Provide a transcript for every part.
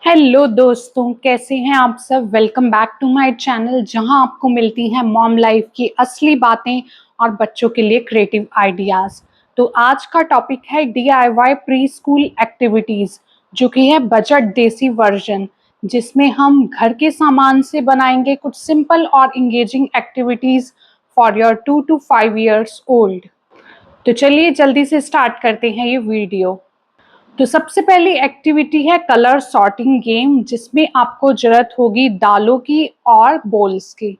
Hello दोस्तों, कैसे हैं आप सब। Welcome back to my channel, जहां आपको मिलती हैं मॉम लाइफ की असली बातें और बच्चों के लिए क्रिएटिव आइडियाज़। तो आज का टॉपिक है DIY प्री स्कूल एक्टिविटीज़, जो कि है बजट देसी वर्जन, जिसमें हम घर के सामान से बनाएंगे कुछ सिंपल और engaging activities for your 2 to 5 years old. तो चलिए जल्दी से स्टार्ट करते हैं ये वीडियो। तो सबसे पहली एक्टिविटी है कलर सॉर्टिंग गेम, जिसमें आपको जरूरत होगी दालों की और बोल्स की।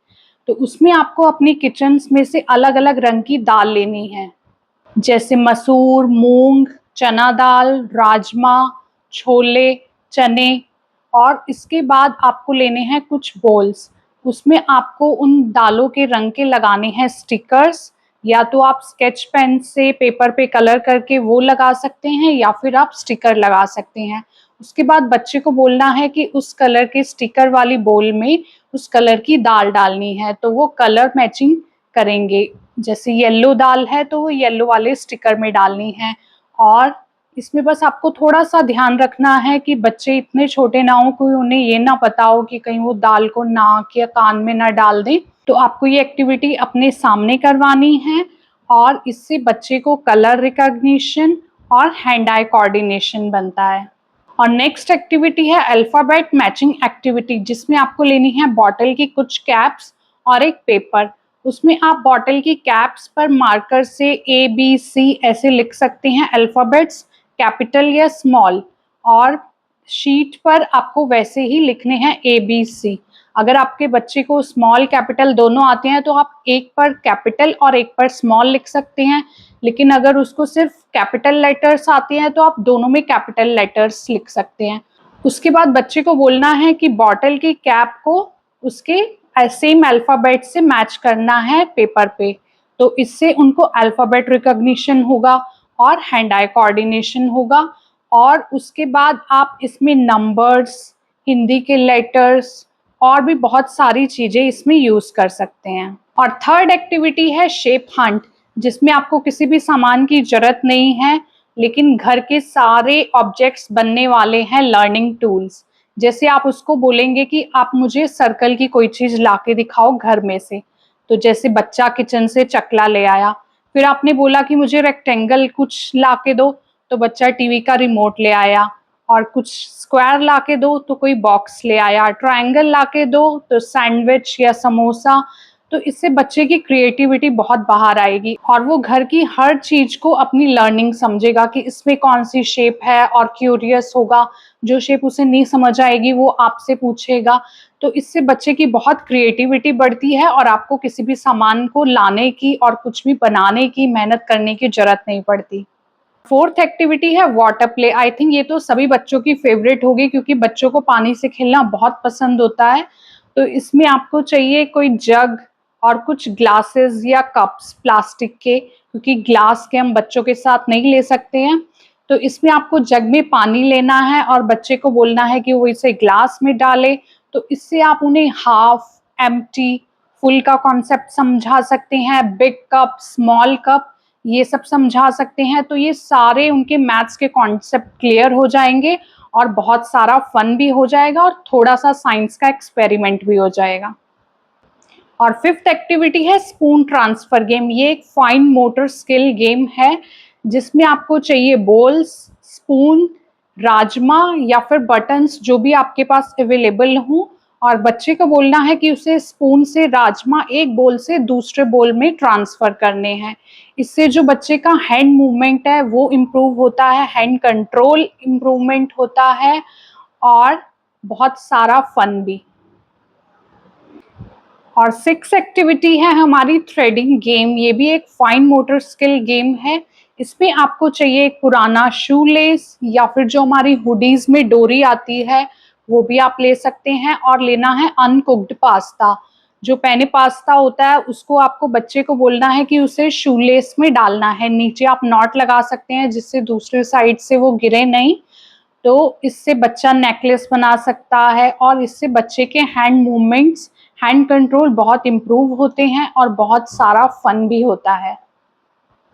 तो उसमें आपको अपनी किचन में से अलग अलग रंग की दाल लेनी है, जैसे मसूर, मूंग, चना दाल, राजमा, छोले, चने। और इसके बाद आपको लेने हैं कुछ बोल्स। उसमें आपको उन दालों के रंग के लगाने हैं स्टिकर्स। या तो आप स्केच पेन से पेपर पे कलर करके वो लगा सकते हैं, या फिर आप स्टिकर लगा सकते हैं। उसके बाद बच्चे को बोलना है कि उस कलर के स्टिकर वाली बोल में उस कलर की दाल डालनी है, तो वो कलर मैचिंग करेंगे। जैसे येलो दाल है तो वो येलो वाले स्टिकर में डालनी है। और इसमें बस आपको थोड़ा सा ध्यान रखना है कि बच्चे इतने छोटे ना हो, कोई उन्हें ये ना पता हो कि कहीं वो दाल को नाक या कान में ना डाल दें। तो आपको ये एक्टिविटी अपने सामने करवानी है, और इससे बच्चे को कलर रिकॉग्निशन और हैंड आई कोऑर्डिनेशन बनता है। और नेक्स्ट एक्टिविटी है अल्फ़ाबेट मैचिंग एक्टिविटी, जिसमें आपको लेनी है बॉटल की कुछ कैप्स और एक पेपर। उसमें आप बॉटल की कैप्स पर मार्कर से ABC ऐसे लिख सकते हैं अल्फ़ाबेट्स, कैपिटल या स्मॉल। और शीट पर आपको वैसे ही लिखने हैं ABC। अगर आपके बच्चे को स्मॉल कैपिटल दोनों आते हैं तो आप एक पर कैपिटल और एक पर स्मॉल लिख सकते हैं। लेकिन अगर उसको सिर्फ कैपिटल लेटर्स आते हैं तो आप दोनों में कैपिटल लेटर्स लिख सकते हैं। उसके बाद बच्चे को बोलना है कि बॉटल की कैप को उसके सेम अल्फ़ाबेट से मैच करना है पेपर पे। तो इससे उनको अल्फ़ाबेट रिकॉग्निशन होगा और हैंड आई कोऑर्डिनेशन होगा। और उसके बाद आप इसमें नंबर्स, हिंदी के लेटर्स और भी बहुत सारी चीज़ें इसमें यूज़ कर सकते हैं। और थर्ड एक्टिविटी है शेप हंट, जिसमें आपको किसी भी सामान की ज़रूरत नहीं है, लेकिन घर के सारे ऑब्जेक्ट्स बनने वाले हैं लर्निंग टूल्स। जैसे आप उसको बोलेंगे कि आप मुझे सर्कल की कोई चीज़ ला के दिखाओ घर में से। तो जैसे बच्चा किचन से चकला ले आया, फिर आपने बोला कि मुझे रेक्टेंगल कुछ ला के दो, तो बच्चा टीवी का रिमोट ले आया। और कुछ स्क्वायर ला के दो तो कोई बॉक्स ले आया, ट्रायंगल ला के दो तो सैंडविच या समोसा। तो इससे बच्चे की क्रिएटिविटी बहुत बाहर आएगी और वो घर की हर चीज को अपनी लर्निंग समझेगा कि इसमें कौन सी शेप है, और क्यूरियस होगा। जो शेप उसे नहीं समझ आएगी वो आपसे पूछेगा। तो इससे बच्चे की बहुत क्रिएटिविटी बढ़ती है और आपको किसी भी सामान को लाने की और कुछ भी बनाने की मेहनत करने की जरूरत नहीं पड़ती। फोर्थ एक्टिविटी है वाटर प्ले। आई थिंक ये तो सभी बच्चों की फेवरेट होगी, क्योंकि बच्चों को पानी से खेलना बहुत पसंद होता है। तो इसमें आपको चाहिए कोई जग और कुछ ग्लासेस या कप्स प्लास्टिक के, क्योंकि ग्लास के हम बच्चों के साथ नहीं ले सकते हैं। तो इसमें आपको जग में पानी लेना है और बच्चे को बोलना है कि वो इसे ग्लास में डाले। तो इससे आप उन्हें हाफ, एम्प्टी, फुल का कॉन्सेप्ट समझा सकते हैं, बिग कप, स्मॉल कप, ये सब समझा सकते हैं। तो ये सारे उनके मैथ्स के कॉन्सेप्ट क्लियर हो जाएंगे और बहुत सारा फन भी हो जाएगा और थोड़ा सा साइंस का एक्सपेरिमेंट भी हो जाएगा। और फिफ्थ एक्टिविटी है स्पून ट्रांसफर गेम। ये एक फाइन मोटर स्किल गेम है, जिसमें आपको चाहिए बोल्स, स्पून, राजमा या फिर बटन्स, जो भी आपके पास अवेलेबल हो। और बच्चे को बोलना है कि उसे स्पून से राजमा एक बोल से दूसरे बोल में ट्रांसफर करने हैं। इससे जो बच्चे का हैंड मूवमेंट है वो इम्प्रूव होता है, हैंड कंट्रोल इम्प्रूवमेंट होता है, और बहुत सारा फन भी। और सिक्स एक्टिविटी है हमारी थ्रेडिंग गेम। ये भी एक फाइन मोटर स्किल गेम है। इसमें आपको चाहिए एक पुराना शू लेस, या फिर जो हमारी हुडीज में डोरी आती है वो भी आप ले सकते हैं। और लेना है अनकुक्ड पास्ता। जो पेने पास्ता होता है उसको आपको बच्चे को बोलना है कि उसे शू लेस में डालना है। नीचे आप नॉट लगा सकते हैं जिससे दूसरी साइड से वो गिरे नहीं। तो इससे बच्चा नेकलेस बना सकता है, और इससे बच्चे के हैंड मूवमेंट्स, हैंड कंट्रोल बहुत इम्प्रूव होते हैं और बहुत सारा फन भी होता है।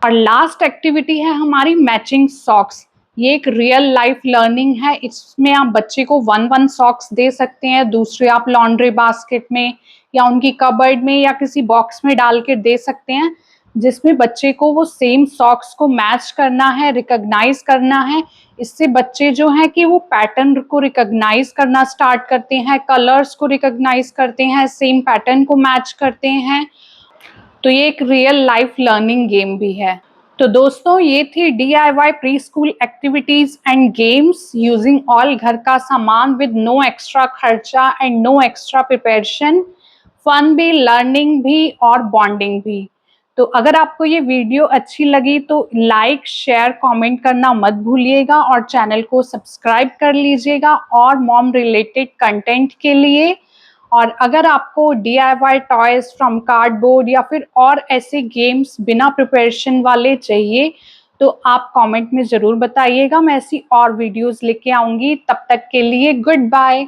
और लास्ट एक्टिविटी है हमारी मैचिंग सॉक्स, ये एक रियल लाइफ लर्निंग है। इसमें आप बच्चे को 1-1 सॉक्स दे सकते हैं, दूसरे आप लॉन्ड्री बास्केट में या उनकी कबर्ड में या किसी बॉक्स में डाल के दे सकते हैं, जिसमें बच्चे को वो सेम सॉक्स को मैच करना है, रिकॉग्नाइज करना है। इससे बच्चे जो हैं कि वो पैटर्न को रिकॉग्नाइज करना स्टार्ट करते हैं, कलर्स को रिकॉग्नाइज करते हैं, सेम पैटर्न को मैच करते हैं। तो ये एक रियल लाइफ लर्निंग गेम भी है। तो दोस्तों, ये थी DIY pre school activities and games using all घर का सामान विद नो एक्स्ट्रा खर्चा and no extra preparation. Fun भी, लर्निंग भी और बॉन्डिंग भी। तो अगर आपको ये वीडियो अच्छी लगी तो लाइक, शेयर, कमेंट करना मत भूलिएगा और चैनल को सब्सक्राइब कर लीजिएगा और मॉम रिलेटेड कंटेंट के लिए। और अगर आपको DIY टॉयज फ्रॉम कार्डबोर्ड या फिर और ऐसे गेम्स बिना प्रिपरेशन वाले चाहिए तो आप कमेंट में ज़रूर बताइएगा। मैं ऐसी और वीडियोस लेके आऊँगी। तब तक के लिए गुड बाय।